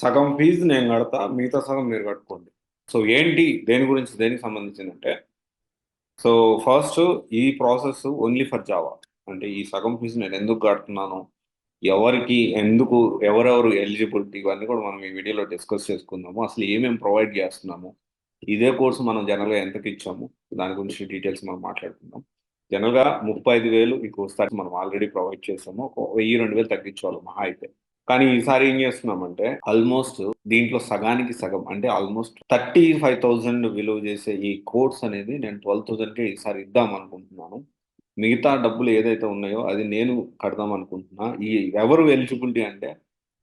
సగం ఫీజు నేను కడతా, మిగతా సగం మీరు కట్టుకోండి. సో ఏంటి, దేని గురించి, దేనికి సంబంధించిందంటే, సో ఫస్ట్ ఈ ప్రాసెస్ ఓన్లీ ఫర్ జావా. అంటే ఈ సగం ఫీజు నేను ఎందుకు కడుతున్నాను, ఎవరికి ఎందుకు, ఎవరెవరు ఎలిజిబిలిటీ, ఇవన్నీ కూడా మనం ఈ వీడియోలో డిస్కస్ చేసుకుందాము. అసలు ఏమేమి ప్రొవైడ్ చేస్తున్నాము, ఇదే కోర్సు మనం జనరల్గా ఎంతకి ఇచ్చాము, దాని గురించి డీటెయిల్స్ మనం మాట్లాడుకుందాం. జనరల్గా 35,000 ఈ కోర్స్ మనం ఆల్రెడీ ప్రొవైడ్ చేసాము. ఒక 1000-2000 తగ్గించాలి మహా అయితే. కానీ ఈసారి ఏం చేస్తున్నామంటే ఆల్మోస్ట్ దీంట్లో సగానికి సగం, అంటే ఆల్మోస్ట్ 35,000 విలువ చేసే ఈ కోర్స్ అనేది నేను 12,000కే ఈసారి ఇద్దాం అనుకుంటున్నాను. మిగతా డబ్బులు ఏదైతే ఉన్నాయో అది నేను కడదాం అనుకుంటున్నా. ఈ ఎవరు ఎలిజిబిలిటీ అంటే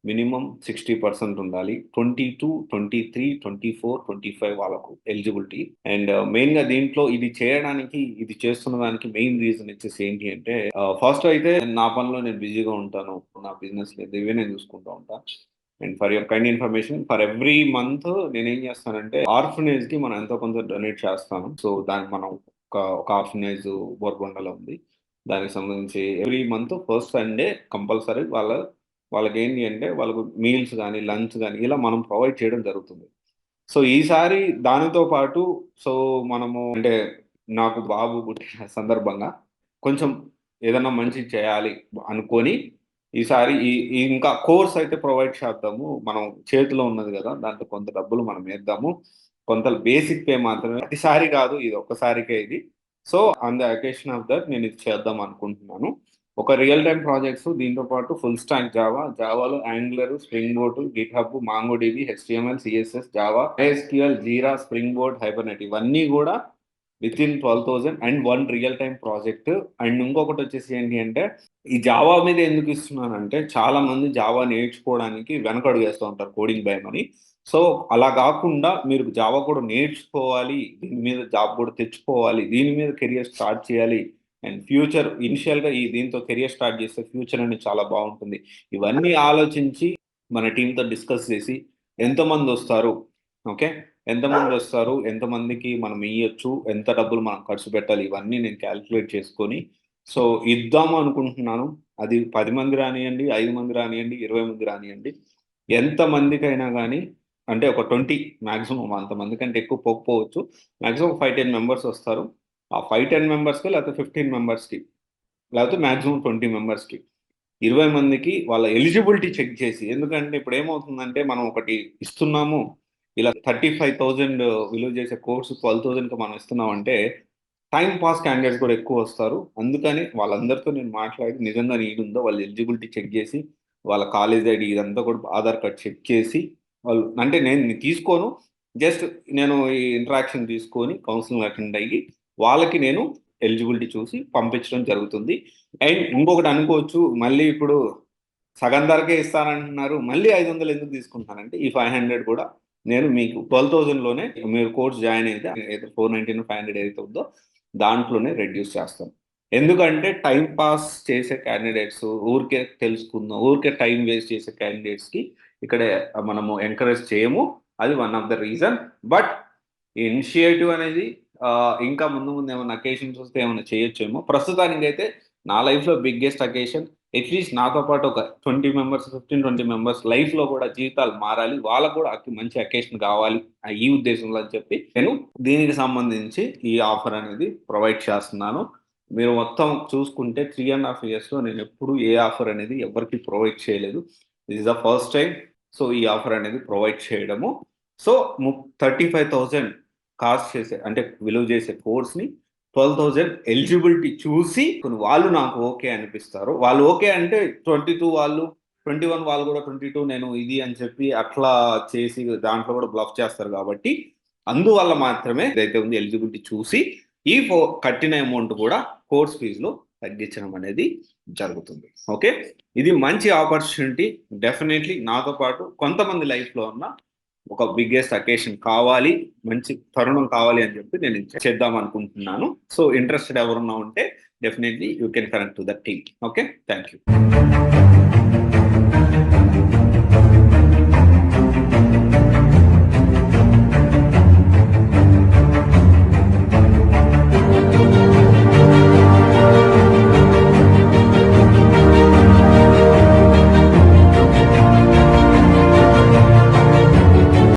మినిమం 60% ఉండాలి. 22, 23, 24, 25 వాళ్ళకు ఎలిజిబిలిటీ. అండ్ మెయిన్ గా దీంట్లో ఇది చేయడానికి, ఇది చేస్తున్న దానికి మెయిన్ రీజన్ వచ్చేసి ఏంటి అంటే, ఫస్ట్ అయితే నా పనిలో నేను బిజీగా ఉంటాను, నా బిజినెస్ లేదు, ఇవే నేను చూసుకుంటూ ఉంటాను. And for your kind information, for every month నేను ఏం చేస్తానంటే ఆర్ఫనేజ్ కి మనం ఎంతో కొంత డొనేట్ చేస్తాను. సో దానికి మనం ఒక ఆర్ఫనేజ్ బోర్గొండలో ఉంది. దానికి సంబంధించి every month first Sunday compulsory వాళ్ళకి ఏంటి అంటే వాళ్ళకు మీల్స్ కానీ లంచ్ కానీ ఇలా మనం ప్రొవైడ్ చేయడం జరుగుతుంది. సో ఈసారి దానితో పాటు, సో మనము అంటే నాకు బాబు పుట్టిన సందర్భంగా కొంచెం ఏదైనా మంచి చేయాలి అనుకొని ఈసారి ఇంకా కోర్స్ అయితే ప్రొవైడ్ చేద్దాము. మనం చేతిలో ఉన్నది కదా, దాంట్లో కొంత డబ్బులు మనం వేద్దాము. కొంత బేసిక్ పే మాత్రమే, ప్రతిసారి కాదు, ఇది ఒక్కసారికే ఇది. So on the occasion of that నేను ఇది చేద్దాం అనుకుంటున్నాను. ఒక రియల్ టైమ్ ప్రాజెక్ట్స్, దీంతో పాటు ఫుల్ స్టాక్ జావాలో Angular, Spring Boot, GitHub, MongoDB, HTML, CSS, Java, SQL, Jira, Spring Boot, Hibernate, ఇవన్నీ కూడా within 12,000 and one real time project. And ఇంకొకటి వచ్చేసి ఏంటి అంటే, ఈ జావా మీద ఎందుకు ఇస్తున్నానంటే చాలా మంది జావా నేర్చుకోవడానికి వెనకడుగు వేస్తూ ఉంటారు కోడింగ్ భయం అని. సో అలా కాకుండా మీరు జావా కూడా నేర్చుకోవాలి, దీని మీద జాబ్ కూడా తెచ్చుకోవాలి, దీని మీద కెరియర్ స్టార్ట్ చేయాలి, అండ్ ఫ్యూచర్ ఇనిషియల్గా దీంతో కెరియర్ స్టార్ట్ చేస్తే ఫ్యూచర్ అనేది చాలా బాగుంటుంది. ఇవన్నీ ఆలోచించి మన టీంతో డిస్కస్ చేసి ఎంతమంది వస్తారు, ఓకే, ఎంతమంది వస్తారు, ఎంతమందికి మనం ఇవ్వచ్చు, ఎంత డబ్బులు మనం ఖర్చు పెట్టాలి, ఇవన్నీ నేను క్యాలిక్యులేట్ చేసుకొని సో ఇద్దాము అనుకుంటున్నాను. అది 10 మంది రానియండి, 5 మంది రానియండి, 20 మంది రానియండి, ఎంత మందికైనా కానీ, అంటే ఒక 20 మాక్సిమం, అంతమంది కంటే ఎక్కువ పోకపోవచ్చు. మాక్సిమం 5-10 మెంబర్స్ వస్తారు. ఆ 5-10 మెంబర్స్కి, లేకపోతే 15 మెంబర్స్కి, లేకపోతే మాక్సిమం 20 మెంబర్స్కి, 20 మందికి వాళ్ళ ఎలిజిబిలిటీ చెక్ చేసి, ఎందుకంటే ఇప్పుడు ఏమవుతుందంటే మనం ఒకటి ఇస్తున్నాము, ఇలా 35,000 విలువ చేసే కోర్సు 12,000కి మనం ఇస్తున్నాం అంటే టైం పాస్ క్యాండిడేట్స్ కూడా ఎక్కువ వస్తారు. అందుకని వాళ్ళందరితో నేను మాట్లాడి నిజంగా నీడ్ ఉందో వాళ్ళ ఎలిజిబిలిటీ చెక్ చేసి, వాళ్ళ కాలేజ్ ఐడి ఇదంతా కూడా ఆధార్ కార్డ్ చెక్ చేసి, వాళ్ళు అంటే నేను తీసుకోను, జస్ట్ నేను ఈ ఇంటరాక్షన్ తీసుకొని కౌన్సిలింగ్ అటెండ్ అయ్యి వాళ్ళకి నేను ఎలిజిబిలిటీ చూసి పంపించడం జరుగుతుంది. అండ్ ఇంకొకటి అనుకోవచ్చు, మళ్ళీ ఇప్పుడు సగం ధరకే ఇస్తానంటున్నారు, మళ్ళీ 500 ఎందుకు తీసుకుంటానంటే, ఈ 500 కూడా నేను మీకు 12,000లోనే మీరు కోర్స్ జాయిన్ అయితే 499, 500 ఏదైతే ఉందో దాంట్లోనే రెడ్యూస్ చేస్తాను. ఎందుకంటే టైం పాస్ చేసే క్యాండిడేట్స్, ఊరికే తెలుసుకుందాం, ఊరికే టైం వేస్ట్ చేసే క్యాండిడేట్స్కి ఇక్కడ మనము ఎంకరేజ్ చేయము. అది one of the reason. But ఈ ఇనిషియేటివ్ అనేది ఇంకా ముందు ముందు ఏమైనా అకేషన్స్ వస్తే ఏమైనా చేయొచ్చేమో. ప్రస్తుతానికి అయితే నా లైఫ్లో బిగ్గెస్ట్ అకేషన్, అట్లీస్ట్ నాతో పాటు ఒక 20 మెంబర్స్, 15-20 మెంబర్స్ లైఫ్లో కూడా జీవితాలు మారాలి, వాళ్ళకు కూడా మంచి అకేషన్ కావాలి, ఈ ఉద్దేశంలో అని చెప్పి నేను దీనికి సంబంధించి ఈ ఆఫర్ అనేది ప్రొవైడ్ చేస్తున్నాను. మీరు మొత్తం చూసుకుంటే 3.5 ఇయర్స్లో నేను ఎప్పుడు ఏ ఆఫర్ అనేది ఎవరికి ప్రొవైడ్ చేయలేదు. This is the first time. So ఈ ఆఫర్ అనేది ప్రొవైడ్ చేయడము. సో 35,000 కాస్ట్ చేసే, అంటే విలువ చేసే కోర్స్ని 12,000 ఎలిజిబిలిటీ చూసి కొన్ని వాళ్ళు నాకు ఓకే అనిపిస్తారు. వాళ్ళు ఓకే అంటే 22 వాళ్ళు, 21 వాళ్ళు కూడా 22 నేను ఇది అని చెప్పి అట్లా చేసి దాంట్లో కూడా బ్లఫ్ చేస్తారు కాబట్టి, అందువల్ల మాత్రమే ఏదైతే ఉంది ఎలిజిబిలిటీ చూసి ఈ కట్టిన అమౌంట్ కూడా కోర్స్ ఫీజులో తగ్గించడం అనేది జరుగుతుంది. ఓకే, ఇది మంచి ఆపర్చునిటీ. డెఫినెట్లీ నాతో పాటు కొంతమంది లైఫ్లో ఉన్న ఒక బిగ్గెస్ట్ అకేషన్ కావాలి, మంచి తరుణం కావాలి అని చెప్పి నేను చేద్దాం అనుకుంటున్నాను. సో ఇంట్రెస్టెడ్ ఎవరున్నా ఉంటే definitely you can connect to the team. Okay, thank you.